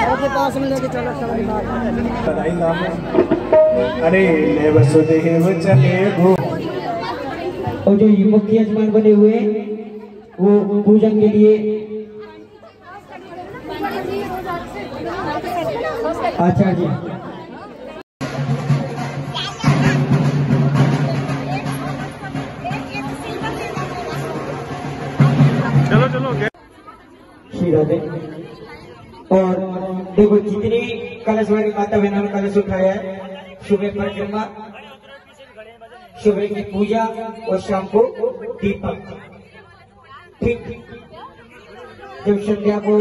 पास में लेके चलो बधाई नाम अरे ले वसुदेव चले गो। और जो मुख्य यजमान बने हुए वो पूजन के लिए आचार्य जी। चलो चलो श्री राधे। और देखो जितनी कलश वाली माता बहनों ने कलश उठाया है, सुबह परिक्रमा, सुबह की पूजा और शाम को दीपक। ठीक जब संध्या को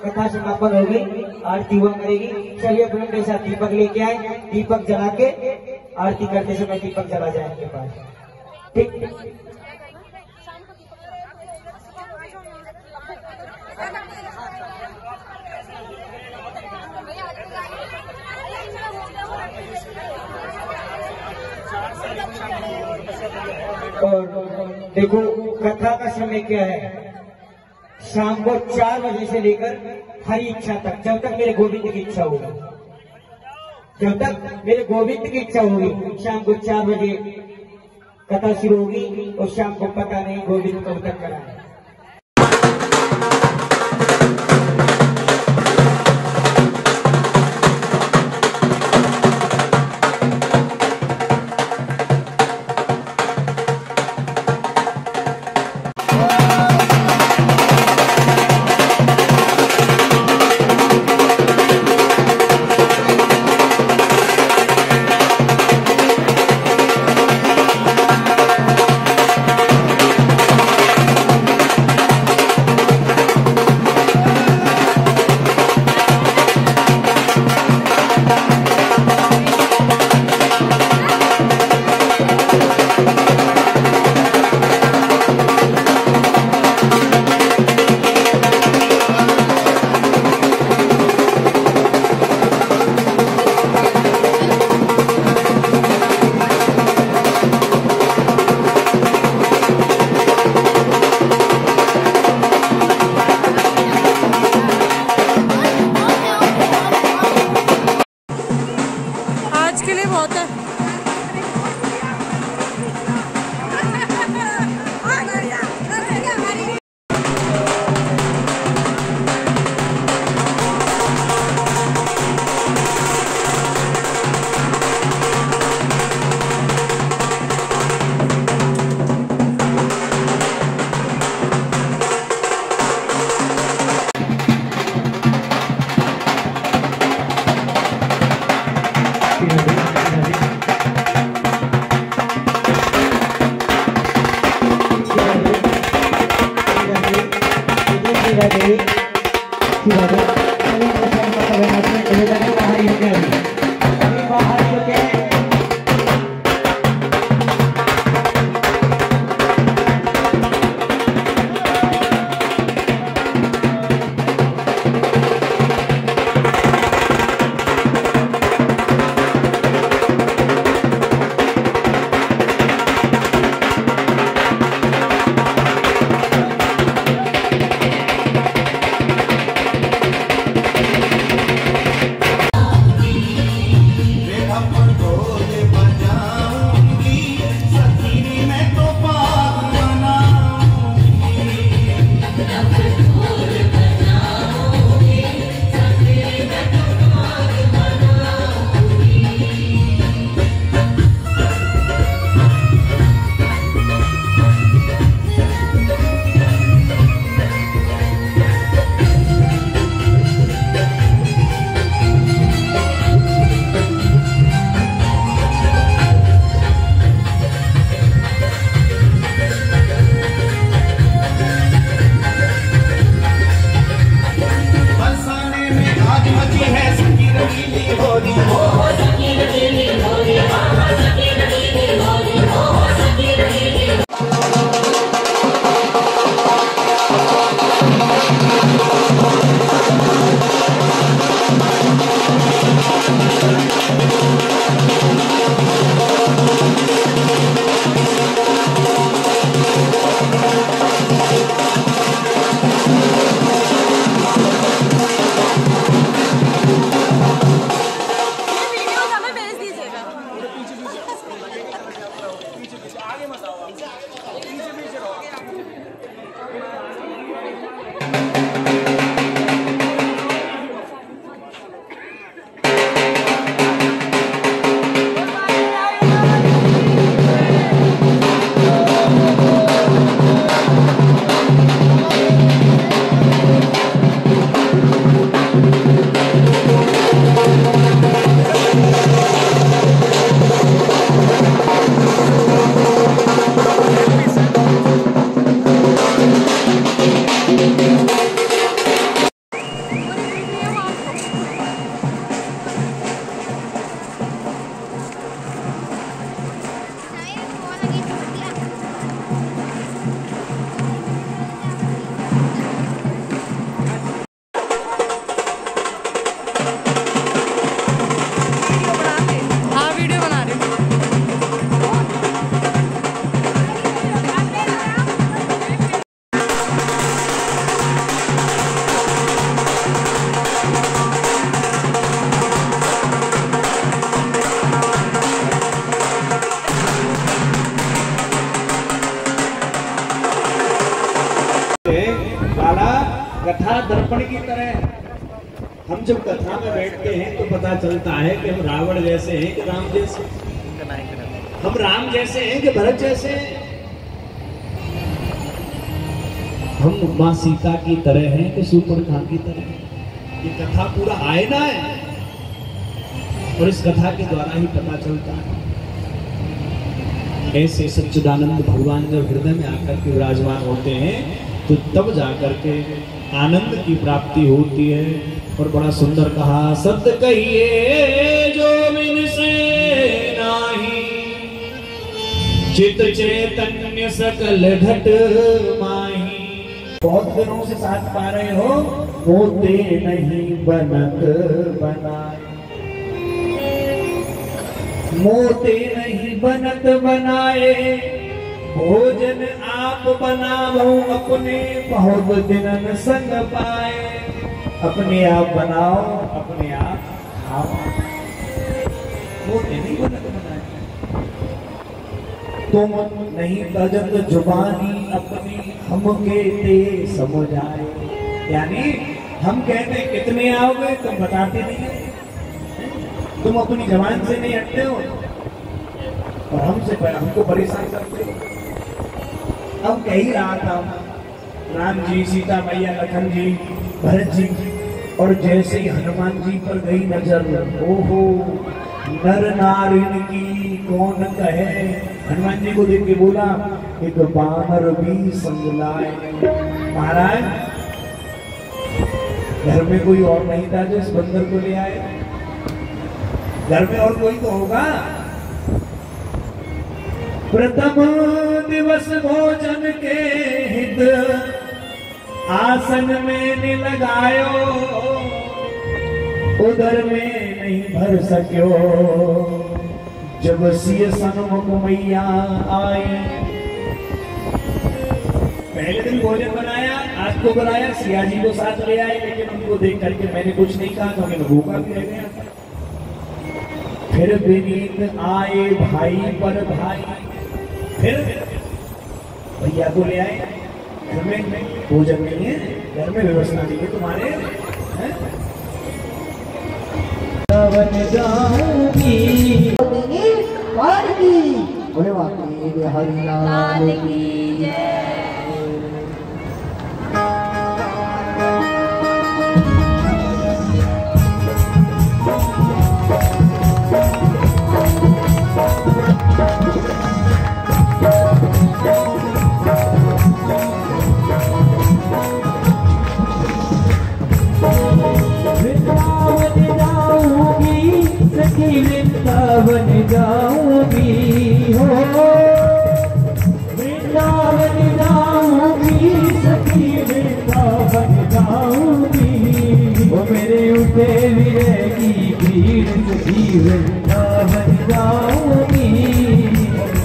कथा समापन हो गई, आरती हुआ करेगी, सभी अपने के साथ दीपक लेके आए, दीपक जला के आरती करते समय दीपक जला जाए आपके पास। ठीक और देखो कथा का समय क्या है, शाम को 4 बजे से लेकर हरी इच्छा तक, जब तक मेरे गोविंद की इच्छा होगी, जब तक मेरे गोविंद की इच्छा होगी। शाम को 4 बजे कथा शुरू होगी और शाम को पता नहीं गोविंद कब तक कराए। हम जब कथा में बैठते हैं तो पता चलता है कि हम रावण जैसे हैं कि राम जैसे, हम राम जैसे हैं कि भरत जैसे हैं, हम माँ सीता की तरह हैं कि शूर्पणखा की तरह। ये कथा पूरा आईना है और इस कथा के द्वारा ही पता चलता है। ऐसे सच्चिदानंद भगवान जब हृदय में आकर के विराजमान होते हैं तो तब जाकर के आनंद की प्राप्ति होती है। और बड़ा सुंदर कहा, सत्य कहिए जो बिन से नाही, चित चैतन्य सकल घट माही। बहुत दिनों से साथ पा रहे हो, होते नहीं बनत बनाए, मोते नहीं बनत बनाए, भोजन आप बनाओ अपने बहुत दिनन संग पाए। अपने आप बनाओ, अपने आप खाओ, मोते नहीं बनत बनाए। तुम नहीं तजत जुबानी अपनी, हमके ते समझाए। यानी हम कहते हैं कितने आओगे, तुम बताते नहीं हो, तुम अपनी जबान से नहीं हटते हो और हमको परेशान करते हो। अब कह ही रहा था, राम जी, सीता मैया, लखन जी, भरत जी, और जैसे ही हनुमान जी पर गई नजर, ओहो नर नारिन की कौन कहे। हनुमान जी को देख के बोला, एक बानर भी संग लाए। महाराज घर में कोई और नहीं था जो इस बंदर को ले आए, घर में और कोई तो होगा। प्रथम दिवस भोजन के हित, आसन में न लगायो, उधर में नहीं भर सक्यो। जब सिय सन्मुख मैया आई, पहले दिन भोजन बनाया, आज को बनाया, सिया जी को साथ ले आए, लेकिन उनको देख करके मैंने कुछ नहीं कहा क्योंकि मैं भूखा भी रह गया। फिर विनीत आए भाई पर भाई, फिर भैया को ले आए। घर में भोजन नहीं है, घर में व्यवस्था नहीं है तुम्हारे। हरिलाल की जय। वृंदावन जाऊंगी हो, वृंदावन जाऊंगी, सखी वृंदावन जाऊंगी। वो मेरे उठे विरह की भीड़, सखी वृंदावन जाऊंगी।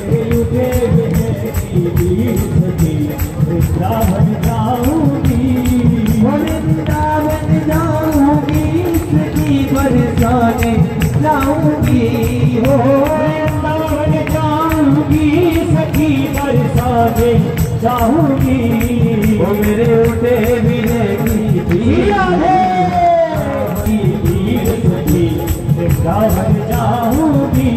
मेरे उठे विरह की भीड़, सखी वृंदावन जाऊंगी। वृंदावन जाऊंगी, सखी बरसाने जाऊंगी हो, वृंदावन जाऊंगी, सखी बरसाने जाऊंगी। वो मेरे उठे विरह की भीड़, सखी वृंदावन जाऊंगी।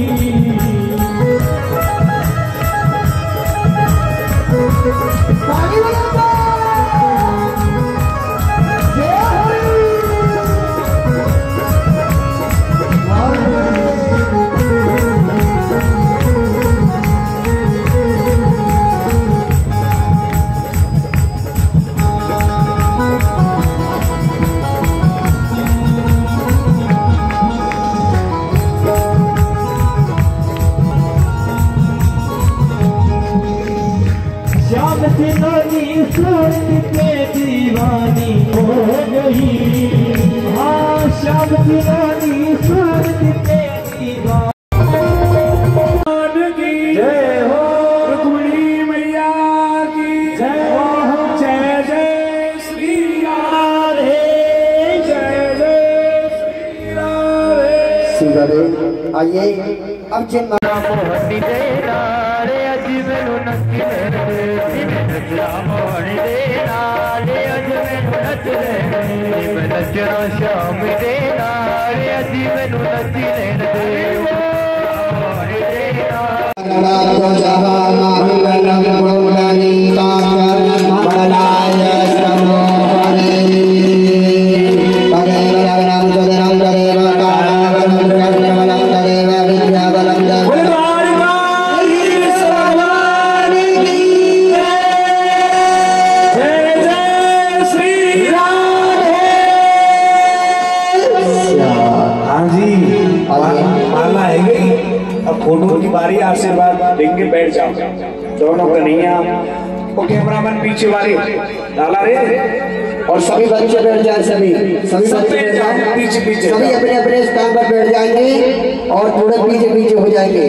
सूरत पे दीवानी हो गई, हाँ श्याम दीवानी सूरत पे दीवानी। जय हो रुक्मिणी मैया की जय हो। जय जय श्री राधे, जय जय श्री राधे। श्री राधे। आइए अब जिन राम मैं नचना शाम दे नाल अजी मैनू नची लेन दे फोटो की बारी, आशीर्वाद देंगे, बैठ जाओ दोनों कन्हैया। वो कैमरामैन पीछे वाले डाला रे, और सभी बच्चे बैठ जाए, सभी बैठ जाए, पीछे पीछे सभी अपने अपने स्थान पर बैठ जाएंगे और थोड़े पीछे पीछे हो जाएंगे।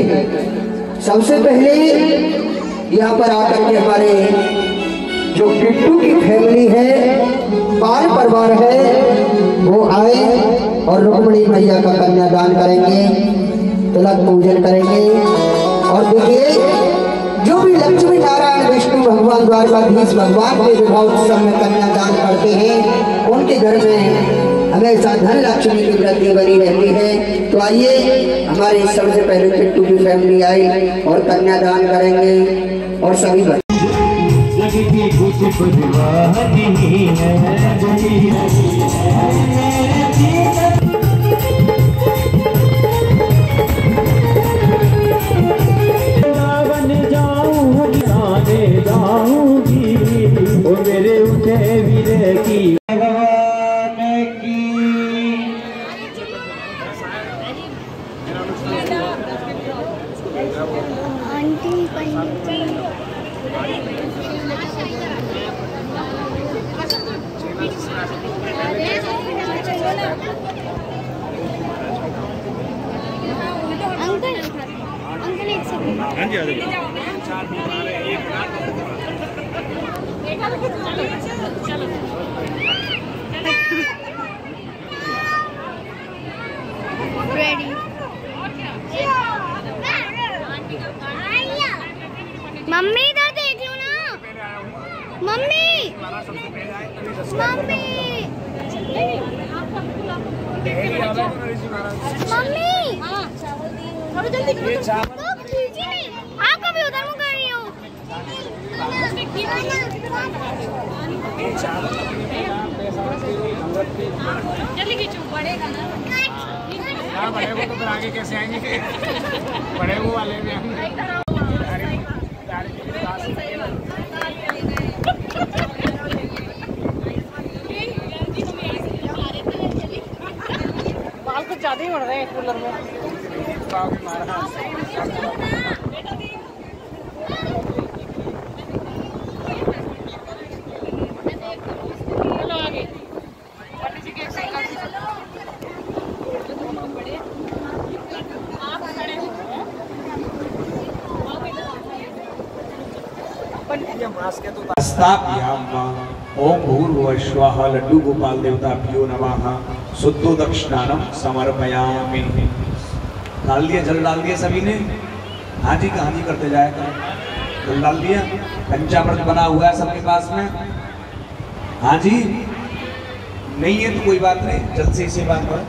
सबसे पहले यहाँ पर आकर के हमारे जो किट्टू की फैमिली है, पाल परिवार है, वो आए और रुक्मणी मैया का कन्यादान करेंगे, तिलक पूजन करेंगे। और देखिए जो भी लक्ष्मी नारायण विष्णु भगवान द्वारकाधीश भगवान के विवाह उत्सव में कन्यादान करते हैं, उनके घर में हमेशा धन लक्ष्मी की वृद्धि बनी रहती है। तो आइए हमारे सबसे पहले किट्टू की फैमिली आई और कन्यादान करेंगे और सभी जाऊंगी वो मेरे उठे वीरे की मम्मी इधर देख लो ना, मम्मी मम्मी मम्मी थोड़ा जल्दी करो, खींची नहीं, आप कभी उधर मुँह कर रही हो। जल्दी खींचो, बढ़ेगा ना, बड़े वो तो फिर आगे कैसे आएंगे, बड़े वो वाले भी बाल कुछ ज्यादा ही उड़ रहे हैं कूलर में। चलो आगे ओम भूर्भुवस्वः लड्डू गोपाल देवताभ्यो नमः शुद्धो दक्षिणानम समर्पयामि। डाल दिया, जल डाल दिया सभी ने। हाँ जी, कहाँ जी करते जाएगा, जल डाल दिया। पंचामृत बना हुआ है सबके पास में। हाँ जी, नहीं है तो कोई बात नहीं, जल से इसे बात करो।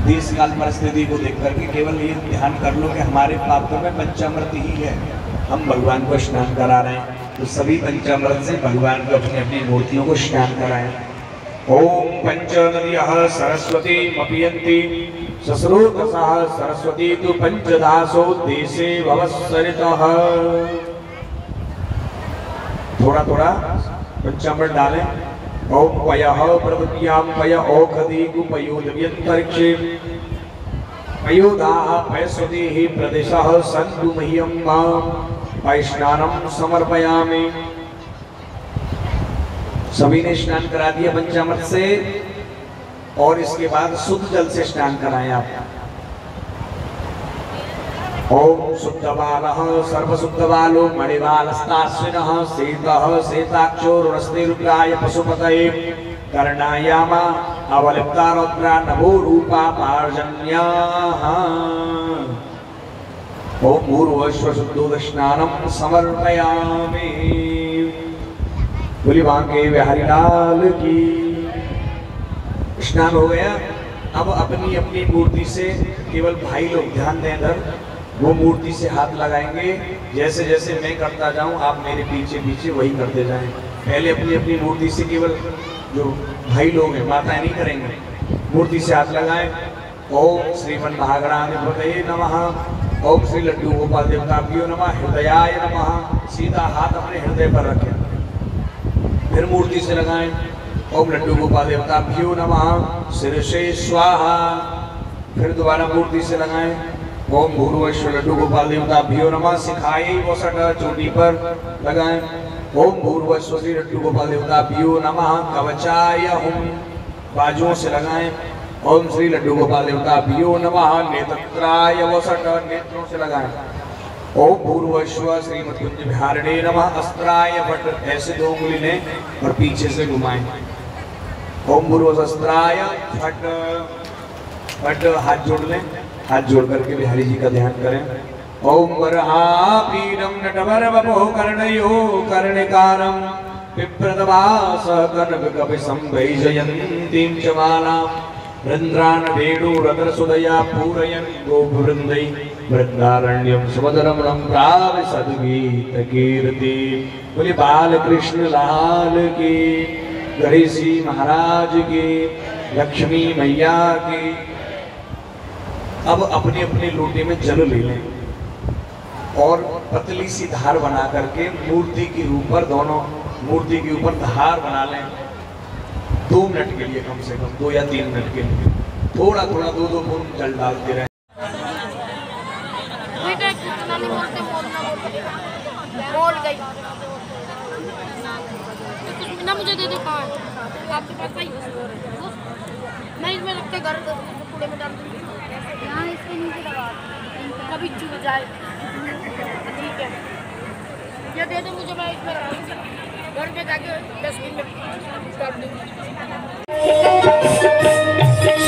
देश काल परिस्थिति को देख करके केवल ये ध्यान कर लो कि हमारे पात्रों में पंचामृत ही है, हम भगवान को स्नान करा रहे हैं, तो सभी पंचामृत से भगवान को अपनी अपनी मूर्तियों को स्नान कराएं। ओम पंचनद्यः सरस्वती मपीयन्ति सस्रोतसः सरस्वती तु पंचदासो देशे भवस्सरितः। थोड़ा थोड़ा पंचामृत डालें। ओम पयः प्रवृत्यां पय औषधि उपयोजयन्तरिक्षे पयोदाः पयस्वतीः प्रदेशः सन्तु मह्यं वैष्णानं समर्पयामि। सभी ने स्नान करा दिया पंचामृत से, और इसके बाद शुद्ध जल से स्नान कराएं आप। ओम शुद्धबालः सर्वशुद्धबालो मणिबालस्ताश्विनः शीतः शीताक्षो रुणस्ते रुद्राय पशुपतये कर्णायामा अवलिप्ता रुद्रा नभो रूपा पार्जन्याः। ओम भूर्भुवस्वः शुद्धो स्नानं समर्पयामि। बोली वहां के बिहारी लाल की। स्नान हो गया। अब अपनी अपनी मूर्ति से केवल भाई लोग ध्यान दें इधर, वो मूर्ति से हाथ लगाएंगे। जैसे जैसे मैं करता जाऊं आप मेरे पीछे पीछे वही करते जाएं। पहले अपनी अपनी मूर्ति से केवल जो भाई लोग हैं, माताएं नहीं करेंगे, मूर्ति से हाथ लगाएं। ओम श्रीमन महागणाधिपतये नमः, ओम श्री लड्डू गोपाल देवताभ्यो नमः, हृदयाय नमः। सीधा हाथ अपने हृदय पर रखें, फिर मूर्ति से लगाएं। ओम लड्डू गोपाल देवताभ्यो नमः, शीर्षे स्वाहा। फिर दोबारा मूर्ति से लगाएं। ओम भूर्भुवस्सुः लड्डू गोपाल देवताभ्यो नमः, सिखाए वसट चोटी पर लगाएं। ओम भूर्भुवस्सुः श्री लड्डू गोपाल देवताभ्यो नमः, कवचाय हुम, बाजुओं से लगाएं। ओम श्री लड्डू गोपाल देवताभ्यो नमः, नेत्रत्राय वसट, नेत्रों से लगाएं। ओम भूर्भुवस्सुः श्रीमद्कुंज बिहारिणे नमः, अस्त्राय वट, ऐसे 2 उंगली लें और पीछे से घुमाएं। ओम भूर्भुवस्सुः अस्त्राय वट, वट हाथ जोड़ लें, हाथ जोड़ करके बिहारी जी का ध्यान करें। ओम वरहापीडं नटवरवपो कर्णयो कर्णिकारं, पिप्रतवासः कनककपिसंवैजयन्तीं च मालां, रन्ध्रान् वेणुरधरसुदया पूरयन् गोवृन्दै, वृन्दारण्यं सुमधुरमणं प्राविशद्गीतकीर्ति। बोले बालकृष्ण लाल की, गणेश जी महाराज की, लक्ष्मी मैया की। अब अपने अपने लोटे में जल ले लें और पतली सी धार बना करके मूर्ति के ऊपर, दोनों मूर्ति के ऊपर धार बना लें। 2 मिनट के लिए, कम से कम 2 या 3 मिनट के लिए थोड़ा थोड़ा 2-2 बूंद जल डालते रहें। ना मुझे दे दे, कहाँ है आपके पास? भाई मैं इसमें रख के घर कूड़े में डाल दूँगी। यहाँ इसके नीचे लगा, कभी चुभ जाए। ठीक है, ये दे दो मुझे, मैं इसमें रखूँगी, घर में जाके डस्टबिन में डाल दूँगी।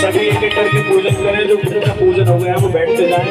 सभी एक एक करके पूजन करें। जो पूजन हो गया वो बैठते जाएं।